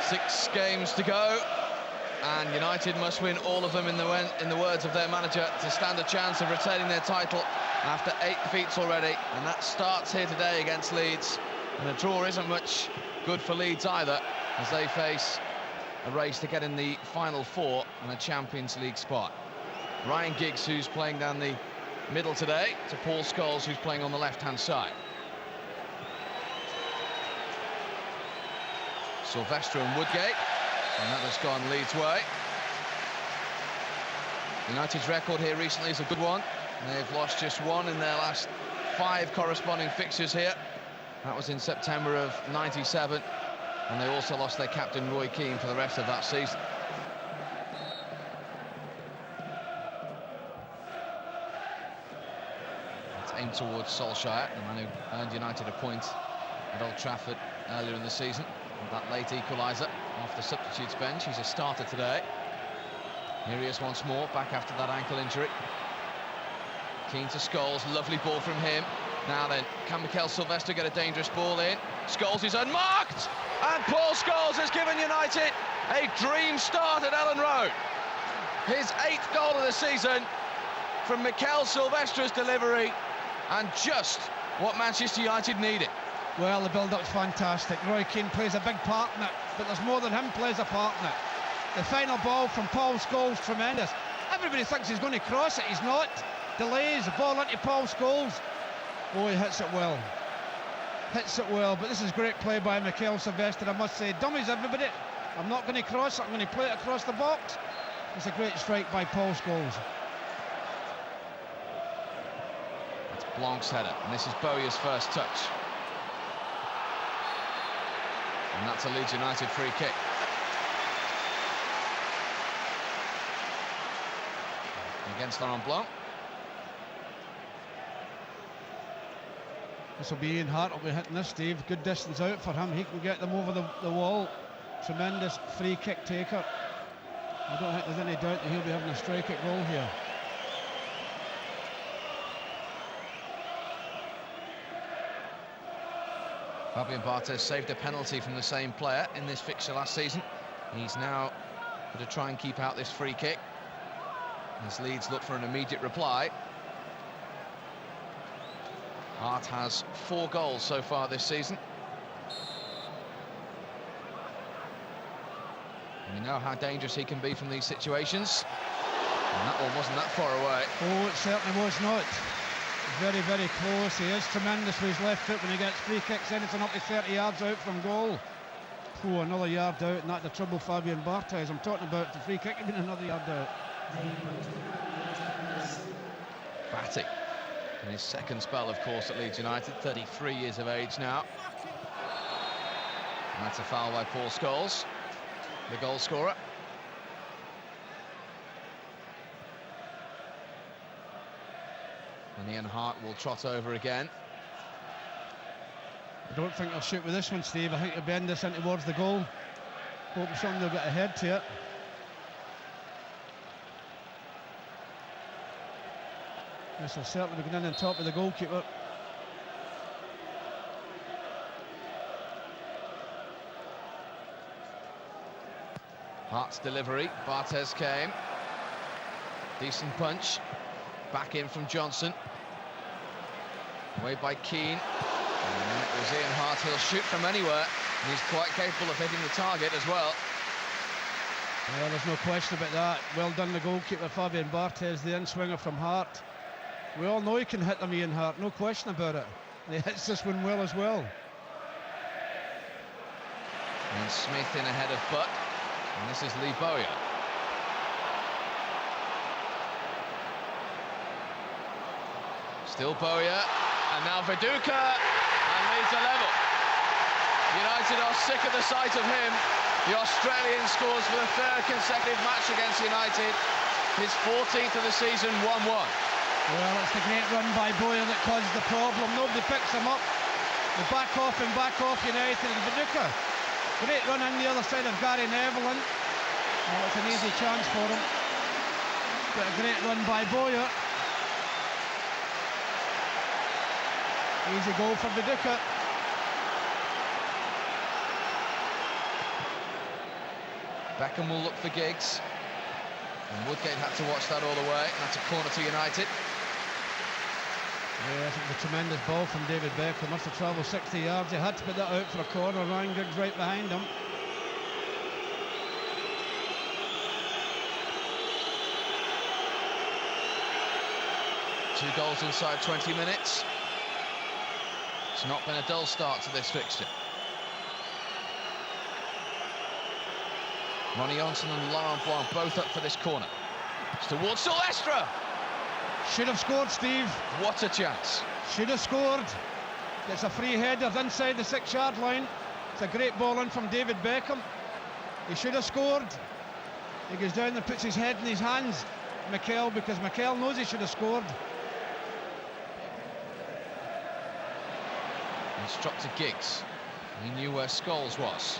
6 games to go, and United must win all of them, in the words of their manager, to stand a chance of retaining their title after 8 defeats already. And that starts here today against Leeds, and a draw isn't much good for Leeds either, as they face a race to get in the final 4 and a Champions League spot. Ryan Giggs, who's playing down the middle today, to Paul Scholes, who's playing on the left-hand side. Sylvester and Woodgate, and that has gone Leeds' way. United's record here recently is a good one. They've lost just 1 in their last 5 corresponding fixtures here. That was in September of '97, and they also lost their captain Roy Keane for the rest of that season. It's aimed towards Solskjær, the man who earned United a point at Old Trafford earlier in the season. That late equaliser off the substitutes bench. He's a starter today. Here he is once more, back after that ankle injury. Keane to Scholes, lovely ball from him. Now then, can Mikel Sylvester get a dangerous ball in? Scholes is unmarked, and Paul Scholes has given United a dream start at Ellen Road. His 8th goal of the season from Mikel Sylvester's delivery, and just what Manchester United needed. Well, the build-up's fantastic. Roy Keane plays a big part in it, but there's more than him plays a part in it. The final ball from Paul Scholes, tremendous. Everybody thinks he's going to cross it, he's not. Delays the ball into Paul Scholes. Oh, he hits it well. Hits it well, but this is great play by Mikel Sylvester, I must say. Dummies, everybody. I'm not going to cross it, I'm going to play it across the box. It's a great strike by Paul Scholes. It's Blanc's header, and this is Bowyer's first touch. And that's a Leeds United free kick. Against Laurent Blanc. This will be Ian Hart will be hitting this, Steve. Good distance out for him. He can get them over the wall. Tremendous free kick taker. I don't think there's any doubt that he'll be having a strike at goal here. Fabian Barthez saved a penalty from the same player in this fixture last season. He's now going to try and keep out this free kick as Leeds look for an immediate reply. Hart has 4 goals so far this season. And we know how dangerous he can be from these situations. And that one wasn't that far away. Oh, it certainly was not. Very, very close. He is tremendous with his left foot when he gets free kicks, anything up to 30 yards out from goal. Oh, another yard out, and that's the trouble Fabian Barthez. I'm talking about the free kick being another yard out. Batty, in his second spell, of course, at Leeds United, 33 years of age now. And that's a foul by Paul Scholes, the goal scorer. And Ian Hart will trot over again. I don't think he'll shoot with this one, Steve. I think he'll bend this in towards the goal. Hoping something will get a head to it. This will certainly be going in on top of the goalkeeper. Hart's delivery, Barthez came. Decent punch. Back in from Johnson. Away by Keane. And it was Ian Hart. He'll shoot from anywhere, and he's quite capable of hitting the target as well. Well, there's no question about that. Well done, the goalkeeper, Fabian Barthez, the in-swinger from Hart. We all know he can hit them, Ian Hart, no question about it. And he hits this one well as well. And Smith in ahead of Butt. And this is Lee Bowyer. Still Bowyer, and now Viduka, and leads a level. United are sick of the sight of him. The Australian scores for the 3rd consecutive match against United. His 14th of the season, 1-1. Well, it's the great run by Bowyer that causes the problem. Nobody picks him up. They back off United, and Viduka. Great run in the other side of Gary Neville. Well, it's an easy chance for him. But a great run by Bowyer. Easy goal for Viduka. Beckham will look for Giggs. And Woodgate had to watch that all the way. And that's a corner to United. Yeah, I think the tremendous ball from David Beckham must have travelled 60 yards. He had to put that out for a corner. Ryan Giggs right behind him. Two goals inside 20 minutes. It's not been a dull start to this fixture. Ronnie Johnson and Laurent Blanc both up for this corner. It's towards Silvestre. Should have scored, Steve. What a chance. Should have scored. Gets a free header inside the 6-yard line. It's a great ball in from David Beckham. He should have scored. He goes down and puts his head in his hands, Mikel, because Mikel knows he should have scored. He struck to Giggs. He knew where Scholes was.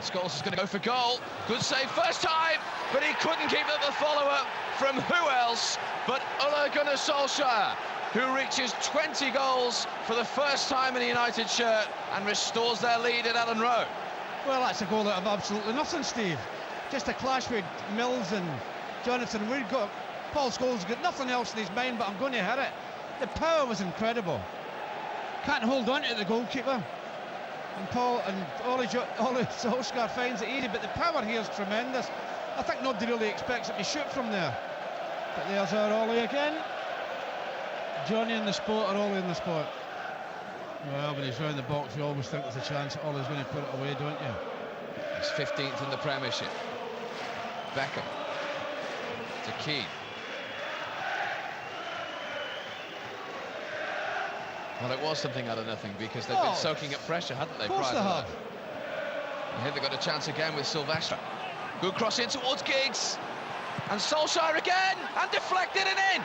Scholes is going to go for goal. Good save first time, but he couldn't keep up the follow-up from who else but Ole Gunnar Solskjær, who reaches 20 goals for the first time in a United shirt and restores their lead at Ellen Road. Well, that's a goal out of absolutely nothing, Steve. Just a clash with Mills and Jonathan Wood. Paul Scholes got nothing else in his mind, but I'm going to hit it. The power was incredible. Can't hold on to the goalkeeper. And Paul and Ole Solskjær finds it easy, but the power here is tremendous. I think nobody really expects him to shoot from there. But there's our Ole again. Johnny in the spot or Ole in the spot? Well, when he's round the box, you always think there's a chance Ole's going to put it away, don't you? He's 15th in the Premiership. Beckham to Keane. Well, it was something out of nothing because they've been soaking up pressure, hadn't they? Of course they have. And here they've got a chance again with Silvestre. Good cross in towards Giggs. And Solskjær again, and deflected and in.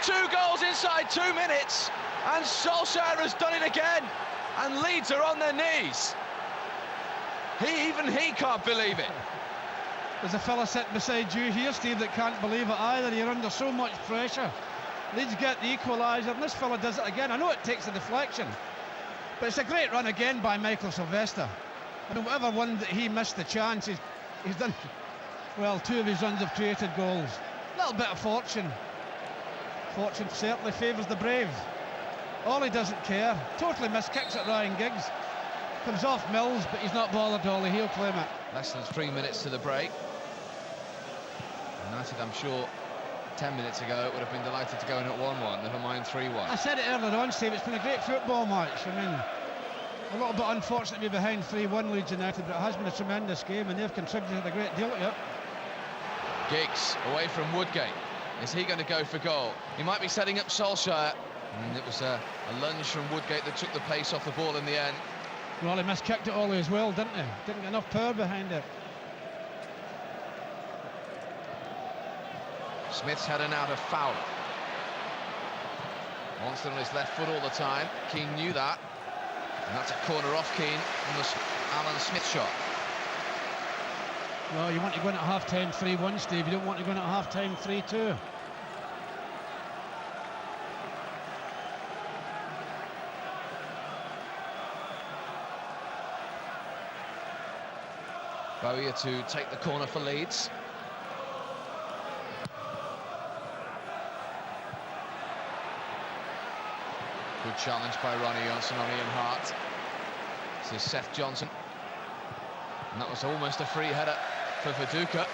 2 goals inside 2 minutes. And Solskjær has done it again. And Leeds are on their knees. Even he can't believe it. There's a fella sitting beside you here, Steve, that can't believe it either. You're under so much pressure. Leeds get the equaliser, and this fella does it again. I know it takes a deflection, but it's a great run again by Michael Silvestre. I mean, whatever one that he missed the chance, he's done, well, 2 of his runs have created goals. A little bit of fortune. Fortune certainly favours the brave. Ollie doesn't care. Totally missed kicks at Ryan Giggs. Comes off Mills, but he's not bothered, Ollie. He'll claim it. Less than 3 minutes to the break. United, I'm sure, 10 minutes ago, it would have been delighted to go in at 1-1, never mind 3-1. I said it earlier on, Steve, it's been a great football match. I mean, a little bit unfortunate to be behind 3-1 Leeds United, but it has been a tremendous game and they've contributed a great deal to it. Giggs away from Woodgate. Is he going to go for goal? He might be setting up Solskjær. And it was a lunge from Woodgate that took the pace off the ball in the end. Well, he miskicked it Ollie as well, didn't he? Didn't get enough power behind it. Smith's had an out of foul. Wants it on his left foot all the time. Keane knew that. And that's a corner off Keane on the Alan Smith shot. Well, you want to go in at half-time 3-1, Steve. You don't want to go in at half-time 3-2. Bowyer to take the corner for Leeds. Good challenge by Ronnie Johnson on Ian Hart. This is Seth Johnson. And that was almost a free header for Viduka.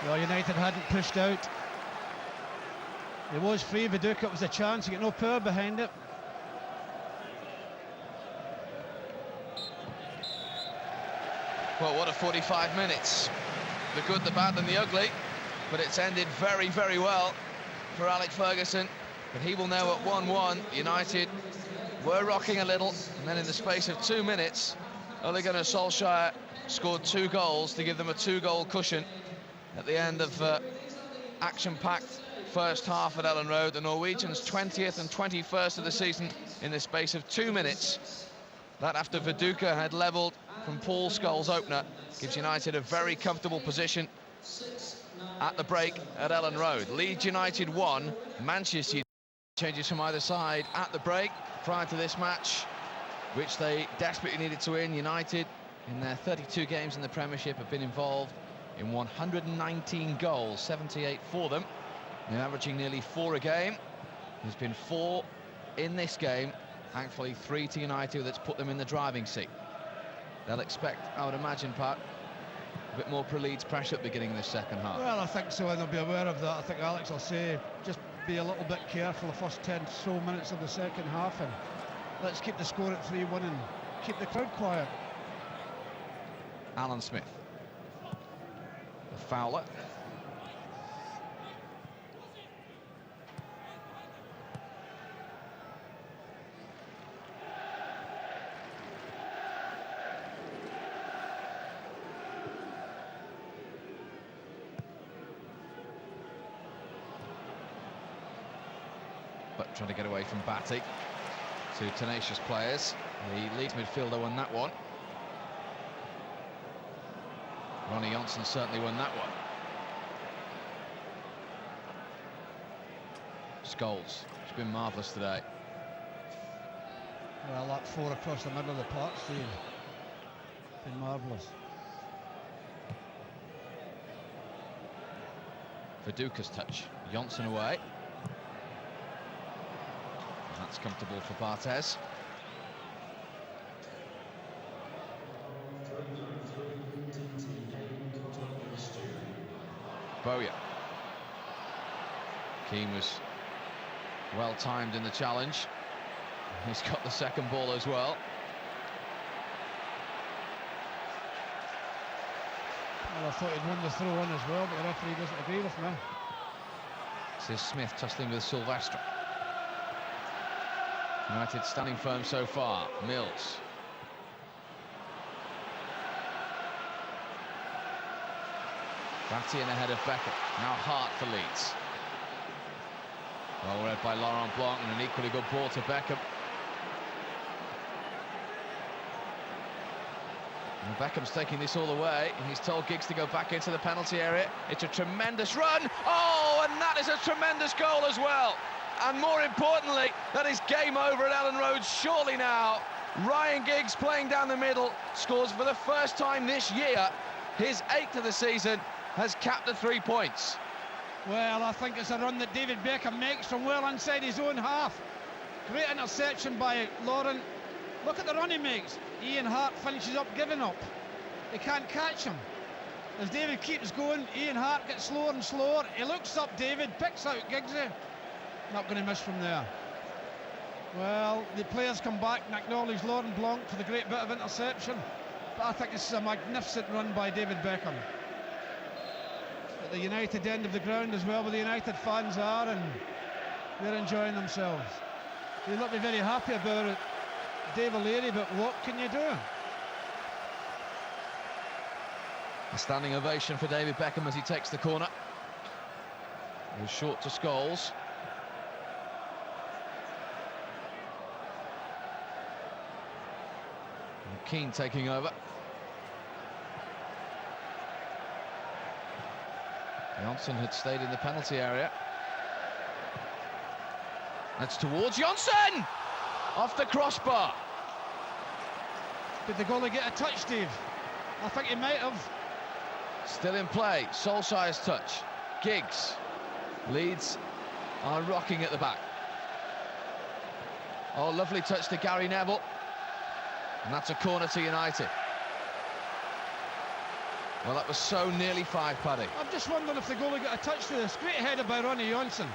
Well, United hadn't pushed out. It was free, Viduka, it was a chance. You get no power behind it. Well, what a 45 minutes. The good, the bad and the ugly. But it's ended very, very well for Alex Ferguson. But he will know at 1-1, United were rocking a little. And then in the space of 2 minutes, Ole Gunnar Solskjær scored 2 goals to give them a 2-goal cushion at the end of action-packed first half at Ellen Road. The Norwegians 20th and 21st of the season in the space of 2 minutes. That after Viduka had levelled from Paul Scholes' opener, gives United a very comfortable position at the break at Ellen Road. Leeds United 1, Manchester United changes from either side at the break prior to this match, which they desperately needed to win. United in their 32 games in the Premiership, have been involved in 119 goals, 78 for them. They're averaging nearly 4 a game. There's been 4 in this game. Thankfully, 3 to United, that's put them in the driving seat. They'll expect, I would imagine, Pat, a bit more Leeds pressure at the beginning of the second half. Well, I think so, and they'll be aware of that. I think Alex will say, just be a little bit careful the first 10 so minutes of the second half, and let's keep the score at 3-1 and keep the crowd quiet. Alan Smith, the fouler. But trying to get away from Batty. Two tenacious players. The Leeds midfielder won that one. Ronnie Johnson certainly won that one. Scholes, he's been marvellous today. Well, that 4 across the middle of the park, Steve. Been marvellous. Viduka's touch. Johnson away. And that's comfortable for Barthez. Bowyer. Keane was well timed in the challenge. He's got the second ball as well. Well, I thought he'd won the throw-in as well, but the referee doesn't agree with me. This is Smith tussling with Silvestre. United standing firm so far. Mills. Batty in ahead of Beckham. Now Hart for Leeds. Well read by Laurent Blanc, and an equally good ball to Beckham. And Beckham's taking this all the way, and he's told Giggs to go back into the penalty area. It's a tremendous run. Oh, and that is a tremendous goal as well. And more importantly, that is game over at Ellen Road surely now. Ryan Giggs playing down the middle, scores for the first time this year. His 8th of the season, has capped the 3 points. Well, I think it's a run that David Beckham makes from well inside his own half. Great interception by Lauren. Look at the run he makes. Ian Hart finishes up giving up. They can't catch him. As David keeps going, Ian Hart gets slower and slower. He looks up, David, picks out Giggsy. Not going to miss from there. Well, the players come back and acknowledge Laurent Blanc for the great bit of interception. But I think this is a magnificent run by David Beckham. At the United end of the ground as well, where the United fans are, and they're enjoying themselves. They look to be very happy about it, Dave O'Leary, but what can you do? A standing ovation for David Beckham as he takes the corner. It was short to Scholes. And Keane taking over. Johnson had stayed in the penalty area. That's towards Johnson! Off the crossbar. Did the goalie get a touch, Steve? I think he might have. Still in play, Solskjær's touch. Giggs. Leeds are rocking at the back. Oh, lovely touch to Gary Neville. And that's a corner to United. Well, that was so nearly 5, Paddy. I'm just wondering if the goalie got a touch to this. Great header by Ronnie Johnson.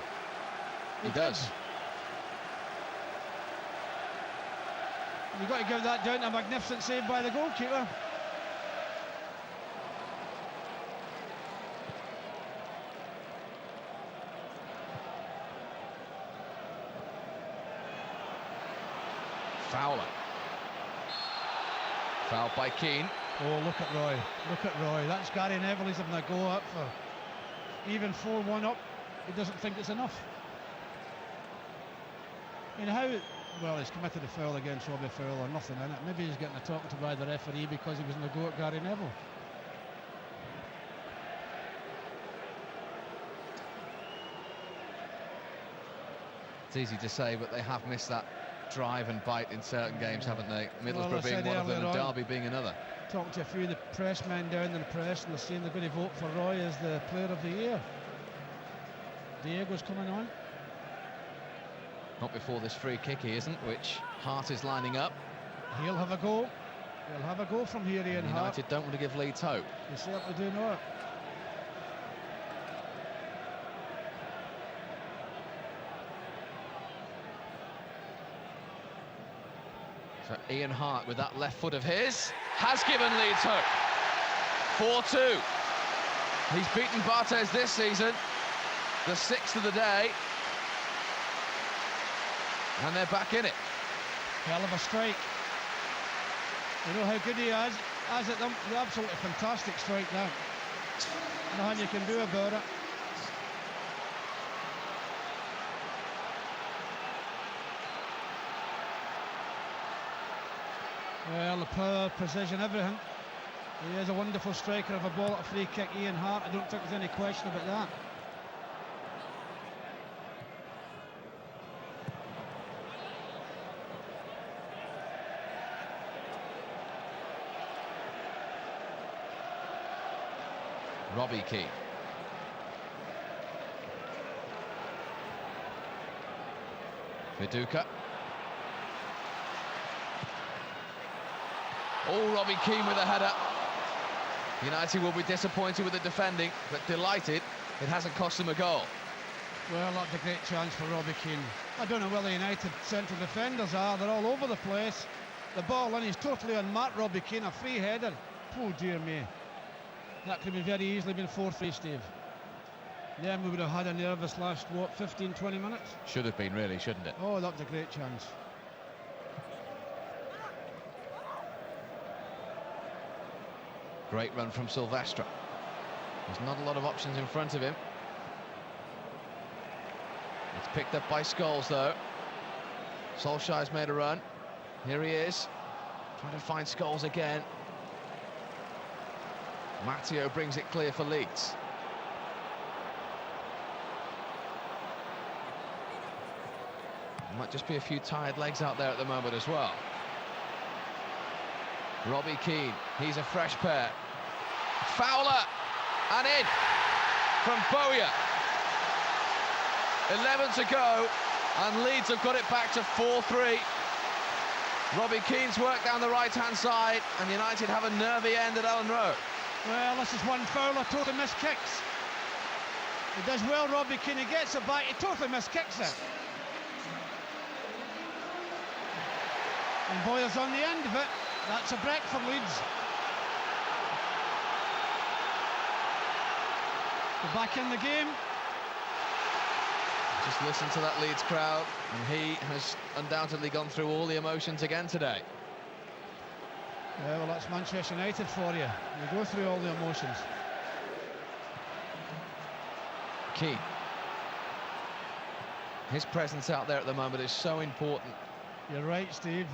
He does. You've got to give that down to a magnificent save by the goalkeeper. Fowler. Fouled by Keane. Oh, look at Roy. Look at Roy. That's Gary Neville. He's having a go up for even 4-1 up. He doesn't think it's enough. I mean, how... Well, he's committed a foul against Robbie Fowler, nothing in it. Maybe he's getting a talking to by the referee because he was in a go at Gary Neville. It's easy to say, but they have missed that drive and bite in certain games, haven't they? Middlesbrough being one of them and Derby being another. Talking to a few of the press men down in the press, and they're saying they're going to vote for Roy as the player of the year. Diego's coming on. Not before this free kick, he isn't, which Hart is lining up. He'll have a go. He'll have a go from here, Ian Hart. United don't want to give Leeds hope. They certainly do not. So Ian Hart, with that left foot of his, has given Leeds hope. 4-2. He's beaten Barthez this season, the 6th of the day, and they're back in it. Hell of a strike. You know how good he is at them. Absolutely fantastic strike now. Nothing you can do about it. Well, the power, precision, everything. He is a wonderful striker of a ball at a free kick, Ian Hart. I don't think there's any question about that. Robbie Keane. Viduka. Oh, Robbie Keane with a header. United will be disappointed with the defending, but delighted it hasn't cost them a goal. Well, that's a great chance for Robbie Keane. I don't know where the United central defenders are. They're all over the place. The ball in, he's totally unmarked, Robbie Keane. A free header. Oh, dear me. That could have very easily been 4-3, Steve. Then we would have had a nervous last, what, 15-20 minutes? Should have been, really, shouldn't it? Oh, that was a great chance. Great run from Silvestre. There's not a lot of options in front of him. It's picked up by Scholes, though. Solskjær's made a run. Here he is, trying to find Scholes again. Matteo brings it clear for Leeds. Might just be a few tired legs out there at the moment as well. Robbie Keane, he's a fresh pair. Fowler, and in from Bowyer. 11 to go, and Leeds have got it back to 4-3. Robbie Keane's work down the right-hand side, and United have a nervy end at Ellen Road. Well, this is one Fowler, totally missed kicks. He does well, Robbie Keane, he gets it back, he totally missed kicks it. And Boyer's on the end of it. That's a break for Leeds. We're back in the game. Just listen to that Leeds crowd, and he has undoubtedly gone through all the emotions again today. Yeah, well, that's Manchester United for you. You go through all the emotions. Keane. His presence out there at the moment is so important. You're right, Steve.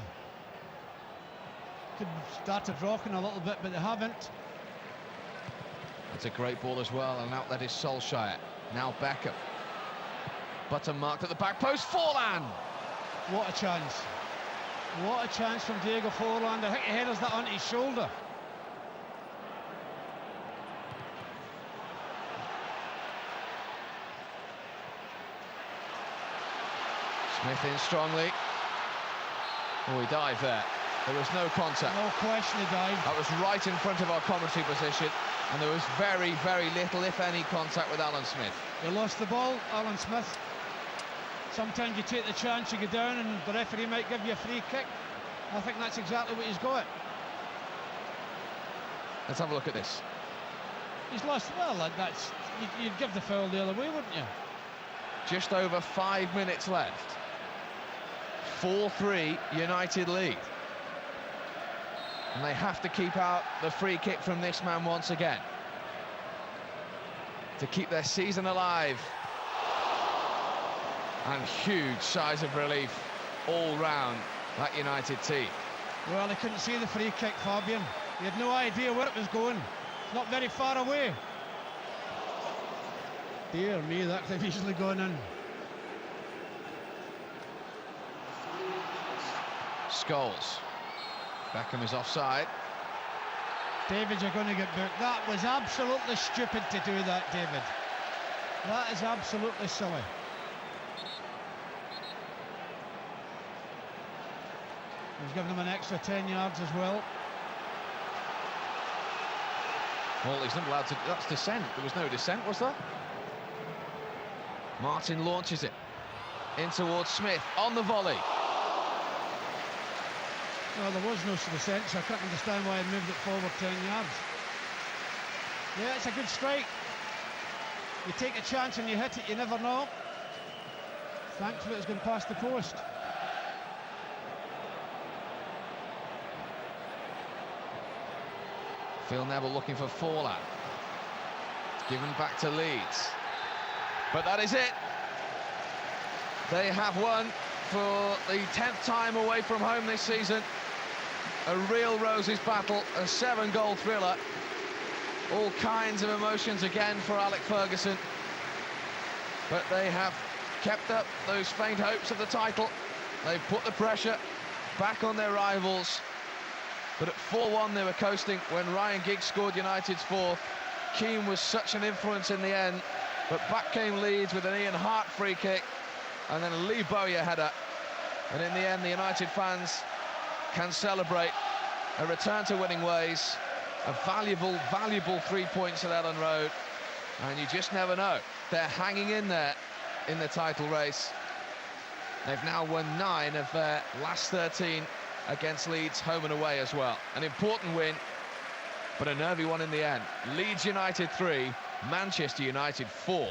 Could have started rocking a little bit, but they haven't. It's a great ball as well, and outlet is Solskjær. Now Beckham. Button marked at the back post, Forlan! What a chance. What a chance from Diego Forlan. I think he headers that onto his shoulder. Smith in strongly. Oh, he dived there. There was no contact. No question he dived. That was right in front of our commentary position, and there was very, very little, if any, contact with Alan Smith. He lost the ball, Alan Smith. Sometimes you take the chance, you go down, and the referee might give you a free kick. I think that's exactly what he's got. Let's have a look at this. He's lost, well, that's... You'd give the foul the other way, wouldn't you? Just over 5 minutes left. 4-3 United lead. And they have to keep out the free kick from this man once again to keep their season alive. And huge sighs of relief all round that United team. Well, they couldn't see the free kick, Fabian. He had no idea where it was going. It's not very far away. Dear me, that could have easily gone in. Scholes. Beckham is offside. David, you're going to get booked. That was absolutely stupid to do that, David. That is absolutely silly. He's given him an extra 10 yards as well. Well, he's not allowed to. That's descent. There was no descent, was there? Martin launches it in towards Smith on the volley. Well, there was no descent, so I can't understand why he moved it forward 10 yards. Yeah, it's a good strike. You take a chance and you hit it, you never know. Thankfully, it's gone past the post. Phil Neville looking for Fowler. Given back to Leeds. But that is it. They have won for the 10th time away from home this season. A real Roses battle, a 7-goal thriller. All kinds of emotions again for Alec Ferguson. But they have kept up those faint hopes of the title. They've put the pressure back on their rivals. But at 4-1 they were coasting when Ryan Giggs scored United's fourth. Keane was such an influence in the end. But back came Leeds with an Ian Hart free kick and then a Lee Bowyer header. And in the end, the United fans can celebrate a return to winning ways. A valuable, valuable 3 points at Ellen Road. And you just never know. They're hanging in there in the title race. They've now won 9 of their last 13 against Leeds, home and away as well. An important win, but a nervy one in the end. Leeds United 3, Manchester United 4.